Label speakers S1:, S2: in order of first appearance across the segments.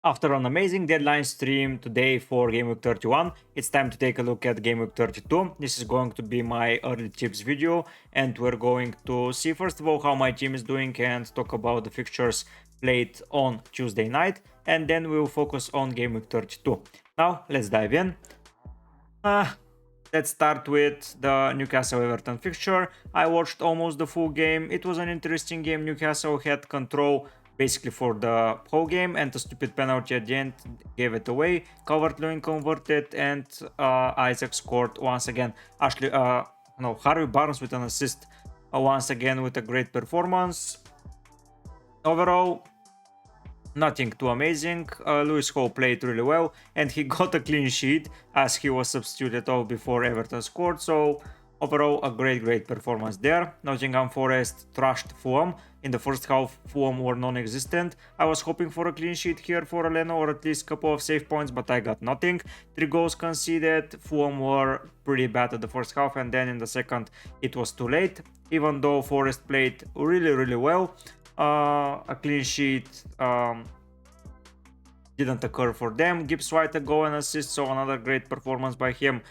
S1: After an amazing deadline stream today for Gameweek 31, it's time to take a look at Gameweek 32. This is going to be my early tips video, and we're going to see first of all how my team is doing and talk about the fixtures played on Tuesday night, and then we'll focus on Gameweek 32. Now, let's dive in. Let's start with the Newcastle-Everton fixture. I watched almost the full game. It was an interesting game. Newcastle had control basically for the whole game, and the stupid penalty at the end gave it away. Calvert-Lewin converted, and Isaac scored once again. Harvey Barnes with an assist once again with a great performance. Overall, nothing too amazing. Lewis Hall played really well, and he got a clean sheet as he was substituted off before Everton scored. So overall, a great performance there. Nottingham Forest thrashed Fulham. In the first half, Fulham were non-existent. I was hoping for a clean sheet here for Leno, or at least a couple of save points, but I got nothing. 3 goals conceded. Fulham were pretty bad at the first half, and then in the second, it was too late. Even though Forest played really well, a clean sheet didn't occur for them. Gibbs White a goal and assist, so another great performance by him.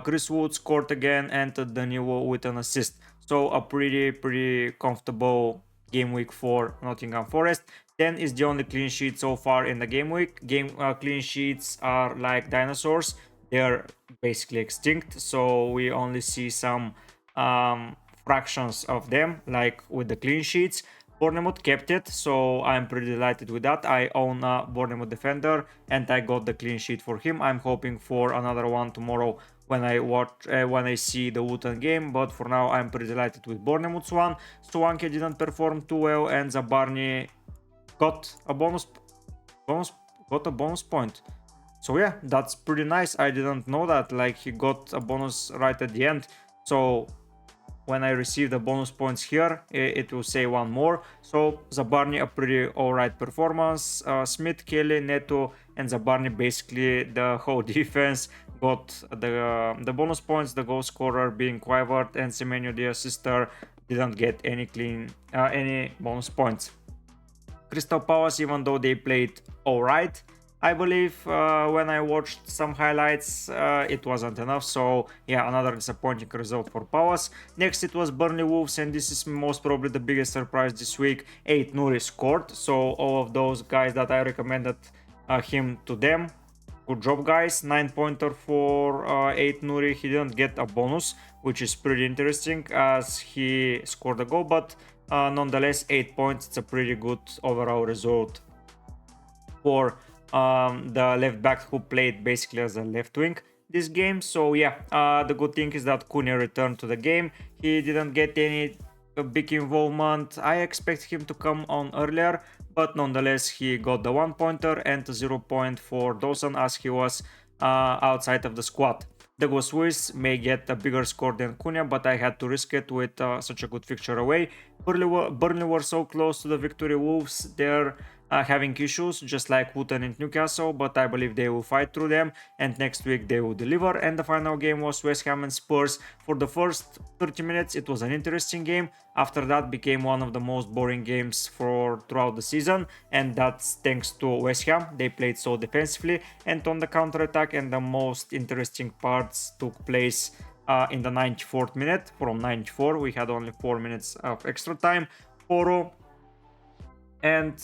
S1: Chris Wood scored again, and Danilo with an assist. So a pretty comfortable game week for Nottingham Forest. 10 is the only clean sheet so far in the game week. Clean sheets are like dinosaurs. They're basically extinct, so we only see some fractions of them, like with the clean sheets. Bournemouth kept it, so I'm pretty delighted with that. I own a Bournemouth defender, and I got the clean sheet for him. I'm hoping for another one tomorrow when I see the Wootton game, but for now I'm pretty delighted with Bournemouth's one. Solanke didn't perform too well, and Zabarny got a bonus point. So yeah, that's pretty nice. I didn't know that. Like, he got a bonus right at the end. So when I receive the bonus points here, it will say one more. So Zabarny, a pretty alright performance. Smith, Kelly, Neto, and Zabarny, basically the whole defense got the bonus points. The goal scorer being Kluivert, and Semenyo, the assister, didn't get any bonus points. Crystal Palace, even though they played alright, I believe when I watched some highlights, it wasn't enough. So yeah, another disappointing result for Palace. Next, it was Burnley Wolves, and this is most probably the biggest surprise this week. Aït-Nouri scored. So all of those guys that I recommended him to them, good job, guys. 9-pointer for Aït-Nouri. He didn't get a bonus, which is pretty interesting as he scored a goal, but nonetheless, 8 points. It's a pretty good overall result for the left back who played basically as a left wing this game. So yeah, the good thing is that Cunha returned to the game. He didn't get any big involvement. I expect him to come on earlier, but nonetheless he got the 1-pointer and a 0 point for Dawson as he was outside of the squad. Douglas Luiz may get a bigger score than Cunha, but I had to risk it with such a good fixture away. Burnley were so close to the victory. Wolves, they're having issues just like Wootton and Newcastle, but I believe they will fight through them, and next week they will deliver. And the final game was West Ham and Spurs. For the first 30 minutes it was an interesting game. After that became one of the most boring games throughout the season, and that's thanks to West Ham. They played so defensively and on the counter-attack, and the most interesting parts took place in the 94th minute. From 94 we had only 4 minutes of extra time. Poro and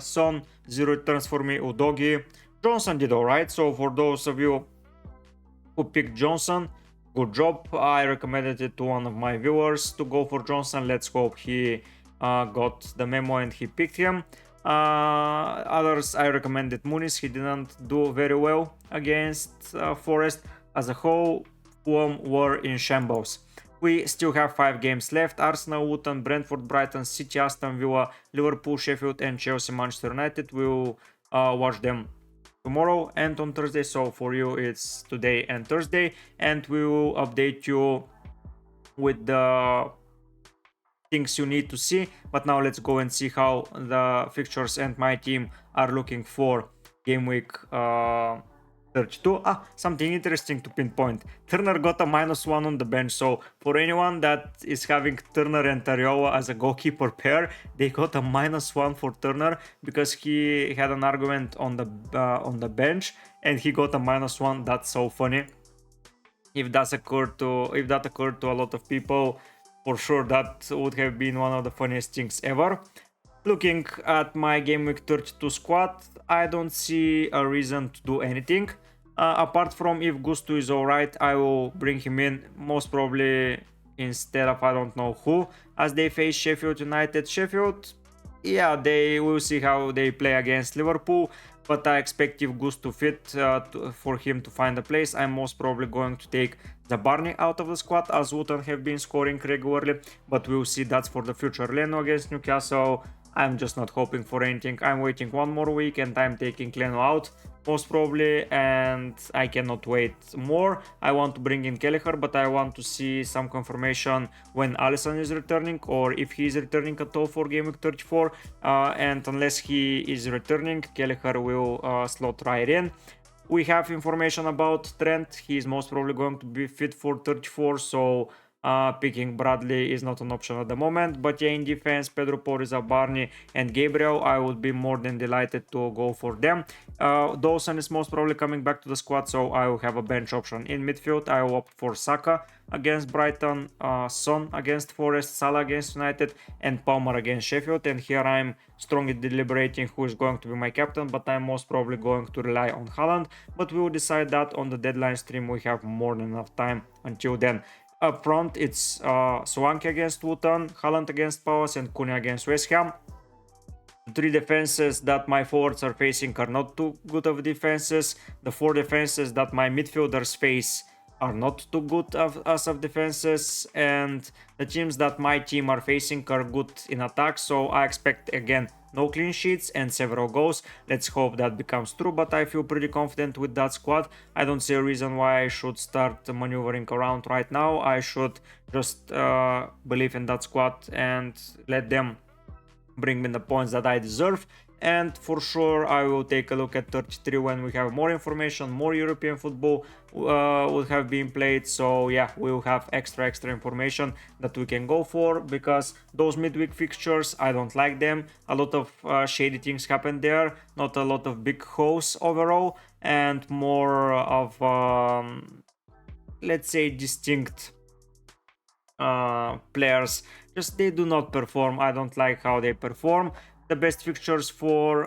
S1: Son, 0 returns for me. Udogi. Johnson did alright, so for those of you who picked Johnson, good job. I recommended it to one of my viewers to go for Johnson. Let's hope he got the memo and he picked him. Others, I recommended Muniz. He didn't do very well against Forest. As a whole, Fulham were in shambles. We still have 5 games left. Arsenal, Luton, Brentford, Brighton, City, Aston Villa, Liverpool, Sheffield, and Chelsea, Manchester United. We'll watch them tomorrow and on Thursday. So for you it's today and Thursday, and we will update you with the things you need to see. But now let's go and see how the fixtures and my team are looking for game week 32. Something interesting to pinpoint. Turner got a -1 on the bench, so for anyone that is having Turner and Tariola as a goalkeeper pair, they got a -1 for Turner because he had an argument on the bench and he got a -1. That's so funny. If that occurred to a lot of people, for sure that would have been one of the funniest things ever. Looking at my Gameweek 32 squad, I don't see a reason to do anything. Apart from if Gusto is alright, I will bring him in, most probably instead of I don't know who, as they face Sheffield United. Sheffield, yeah, they will see how they play against Liverpool, but I expect if Gusto fit for him to find a place, I'm most probably going to take the Barney out of the squad, as Wootton have been scoring regularly, but we'll see. That's for the future. Leno against Newcastle, I'm just not hoping for anything. I'm waiting one more week and I'm taking Leno out most probably, and I cannot wait more. I want to bring in Kelleher, but I want to see some confirmation when Alisson is returning, or if he is returning at all for Gameweek 34, and unless he is returning, Kelleher will slot right in. We have information about Trent. He is most probably going to be fit for 34, so picking Bradley is not an option at the moment. But yeah, in defense, Pedro Porro, Barney and Gabriel, I would be more than delighted to go for them. Dawson is most probably coming back to the squad, so I will have a bench option. In midfield, I will opt for Saka against Brighton, Son against Forest, Salah against United, and Palmer against Sheffield. And here I'm strongly deliberating who is going to be my captain, but I'm most probably going to rely on Haaland. But we will decide that on the deadline stream. We have more than enough time until then. Up front, it's Swanke against Wootton, Haaland against Palace, and Cunha against West Ham. The three defenses that my forwards are facing are not too good of defenses. The four defenses that my midfielders face are not too good as of defenses, and the teams that my team are facing are good in attack, so I expect again no clean sheets and several goals. Let's hope that becomes true, but I feel pretty confident with that squad. I don't see a reason why I should start maneuvering around right now. I should just believe in that squad and let them bring me the points that I deserve. And for sure I will take a look at 33 when we have more information. More European football would have been played, so yeah, we will have extra information that we can go for, because those midweek fixtures, I don't like them. A lot of shady things happen there, not a lot of big holes overall, and more of let's say distinct players, just they do not perform. I don't like how they perform. The best fixtures for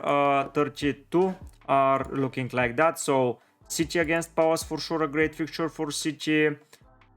S1: 32 are looking like that. So City against Palace, for sure a great fixture for City.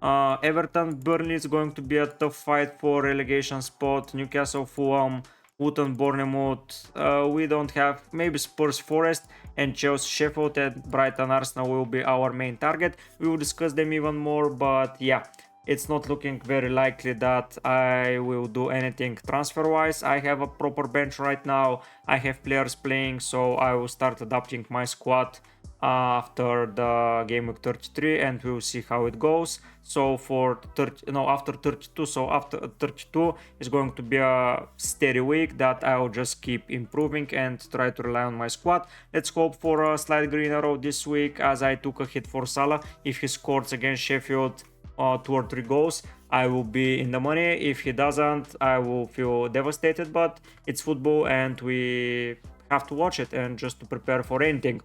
S1: Everton Burnley is going to be a tough fight for relegation spot. Newcastle Fulham, Wootton Bournemouth. We don't have, maybe Spurs Forest, and Chelsea Sheffield and Brighton Arsenal will be our main target. We will discuss them even more, but yeah, it's not looking very likely that I will do anything transfer wise. I have a proper bench right now. I have players playing, so I will start adapting my squad after the Gameweek 33, and we'll see how it goes. So for after 32, so after 32 is going to be a steady week that I will just keep improving and try to rely on my squad. Let's hope for a slight green arrow this week, as I took a hit for Salah. If he scores against Sheffield 2 or 3 goals, I will be in the money. If he doesn't, I will feel devastated, but it's football and we have to watch it and just to prepare for anything.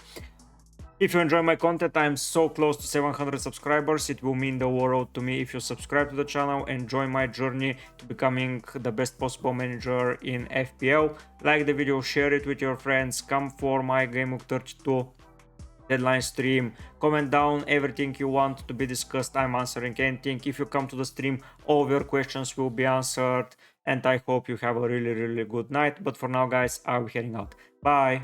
S1: If you enjoy my content, I'm so close to 700 subscribers. It will mean the world to me if you subscribe to the channel and join my journey to becoming the best possible manager in FPL. Like the video, share it with your friends, come for my Gameweek 32 deadline stream, comment down everything you want to be discussed. I'm answering anything. If you come to the stream, all of your questions will be answered, and I hope you have a really good night. But for now guys, I'll be heading out. Bye.